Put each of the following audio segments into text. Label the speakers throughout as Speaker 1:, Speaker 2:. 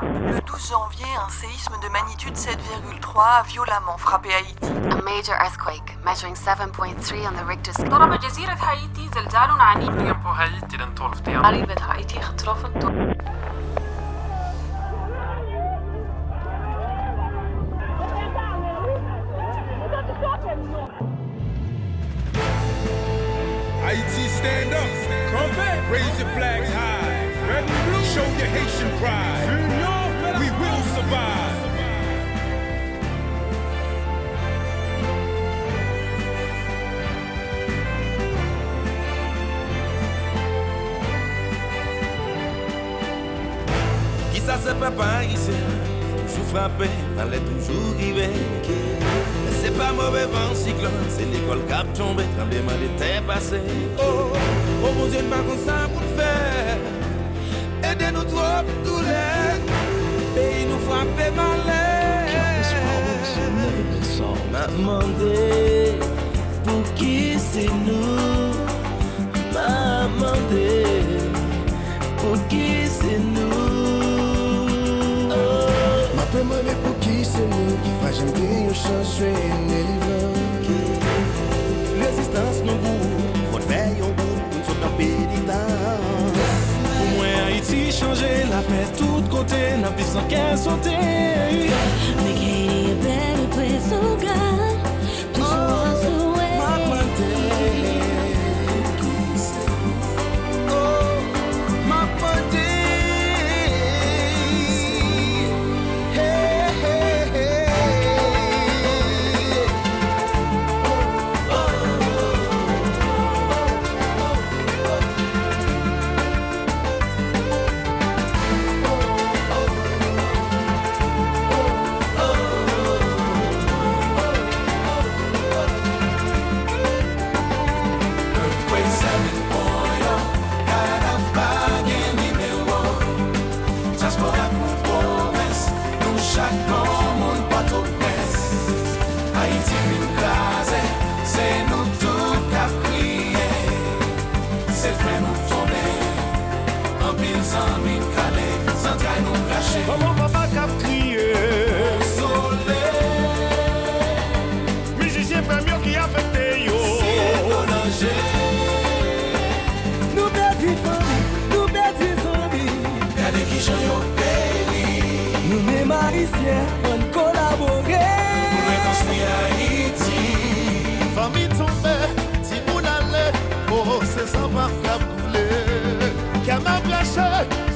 Speaker 1: Le 12 janvier, un séisme de magnitude 7,3 a violemment frappé Haïti.
Speaker 2: A major earthquake measuring 7.3 on the Richter scale.
Speaker 3: ضرب جزيرة هايتي زلزال عنيف.
Speaker 4: På Haiti den 12
Speaker 3: قريبة هايتي getroffen.
Speaker 5: Haiti, stand up. Come back. Raise your flags high. Red and blue. Show your Haitian pride. We will survive.
Speaker 6: Qui ça se peut pas ici? Toujours frappé, fallait toujours river. C'est pas mauvais vent, cyclone, c'est l'école cap tombé, tremblement de terre passé. Oh, oh mon Dieu, pas comme ça pour le faire. Aidez-nous trop, tous les pays nous frappent malin. M'a demandé pour qui c'est nous. M'a demandé pour qui c'est nous.
Speaker 7: M'a demandé pour qui c'est nous. Pas j'aime bien une chance,
Speaker 6: Résistance nous goût, faut faire un goût, nous sommes dans pays
Speaker 8: Pour moi Haïti changer la paix tout côté, n'a plus sans qu'elle sauter.
Speaker 9: Make Haiti a better place, oh God. Please show us the way.
Speaker 8: Comment papa cap crier? Musicien frère mieux qui affecté yo.
Speaker 7: Nous perdons famille, nous perdons amis.
Speaker 6: Regardez qui j'en yo pays.
Speaker 7: Nous mêmes haïtiens, on collaborer.
Speaker 6: Pour reconstruire Haïti.
Speaker 8: Famille tombée, si vous n'allez, oh c'est sans pas couler. Qu'à ma branche,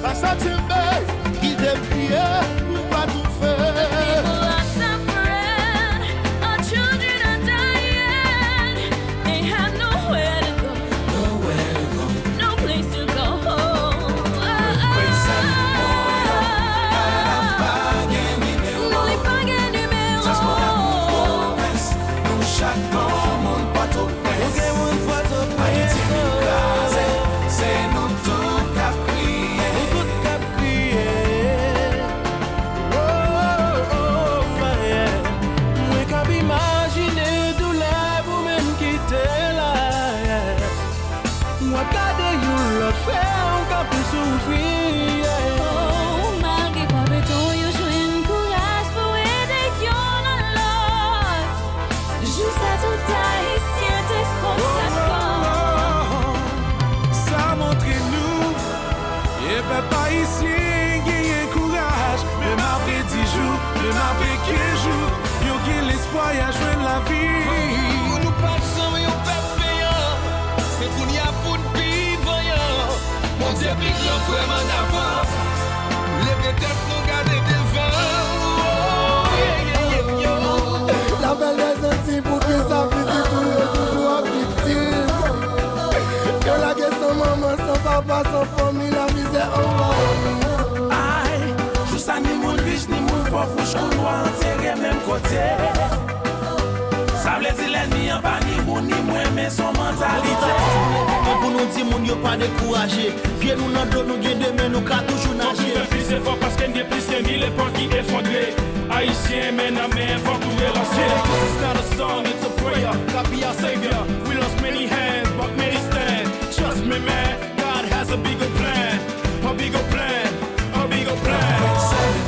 Speaker 8: pas ça tomber, qui t'aime prier, ou pas tout faire.
Speaker 9: People are suffering, our children are dying. They have nowhere to go, no place to go home. No li pague numéro.
Speaker 6: Haïti fin crasé, c'est nous tout cap crier.
Speaker 8: Tout cap crier. Oh, oh, yeah. Moi cap imaginer douleur pour même quitter là. Moi garder you l'autre frère, on cap souffrir.
Speaker 9: Oh, malgré pas béton, yo joine courage pour aider yon alors. Juste à tout haïtien te consacre.
Speaker 8: Ça montre nous, et papa ici, gagne courage. Même après 10 jours, même après 15 jours, yo qui l'espoir y a joué la vie.
Speaker 6: Nous pas de sang, mais on peut faire. C'est pour n'y a pour de vivre. Mon Dieu, big love vraiment d'avant. Les têtes nous garder devant. Oh, yeah, yeah, yeah.
Speaker 7: La belle est sentie pour que ça puisse toujours victime. Que la question maman, son papa, son famille, la misère en va.
Speaker 8: Aïe, tout ça ni mon riche, ni mon pauvre, je dois enterrer même côté. Ça veut dire l'ennemi en bas, ni bon, ni moi, mais son mentalité.
Speaker 10: Pour nous dire, mon yo pas découragé. Pieds nous dans dos, nous guide demain, nous qu'à toujours nager.
Speaker 8: Faut plus fort parce qu'il y a plus de 1000 époques qui effondré. Haïtien, men à main, faut courir la ciel. This is not a song, it's a prayer. God be our savior. We lost many hands, but many stand. Trust me, man, God has a bigger plan. A bigger plan, a bigger plan.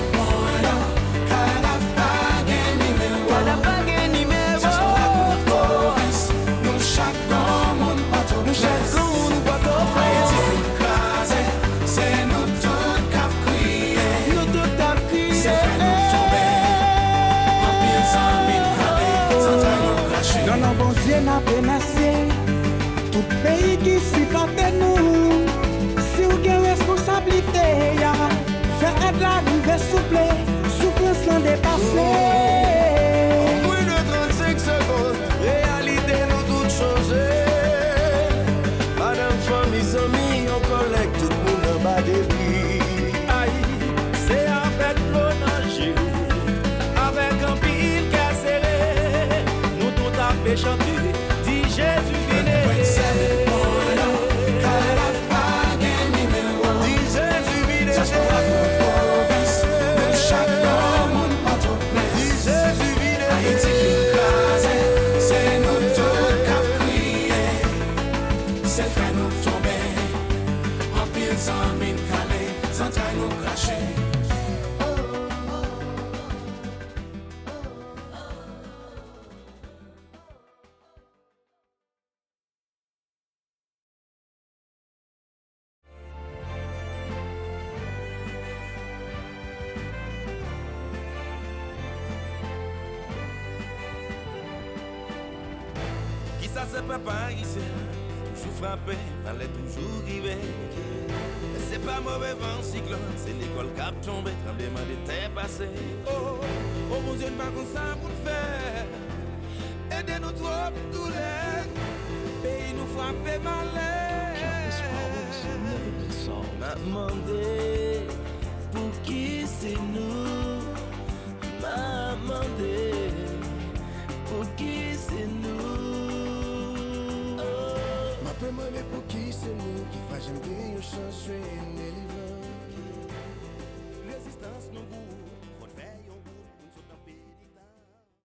Speaker 11: que n'a menacé. Tout pays qui supporte nous. Si vous avez responsabilité, faire de la vie souple, souffrance l'en dépasser.
Speaker 6: En moins de 35 secondes, réalité nous tout changé. Madame, famille, amis, on collecte tout le monde en bas des prix.
Speaker 8: Aïe, c'est avec l'onager, avec un pile qui a serré, nous tout à fait chanter, dit Jésus venez.
Speaker 6: Qui ça c'est papa ici, toujours frappé, fallait toujours river. C'est pas mauvais vent, cyclone, c'est l'école qui a tombé, tremblement de terre passé.
Speaker 5: Oh, oh mon Dieu, pas comme ça pour le faire. Aidez-nous trop, tous les pays nous frappent malin.
Speaker 6: M'a demandé pour qui c'est nous. M'a demandé pour qui c'est nous.
Speaker 7: M'a demandé pour qui c'est nous qui va jamais une chance.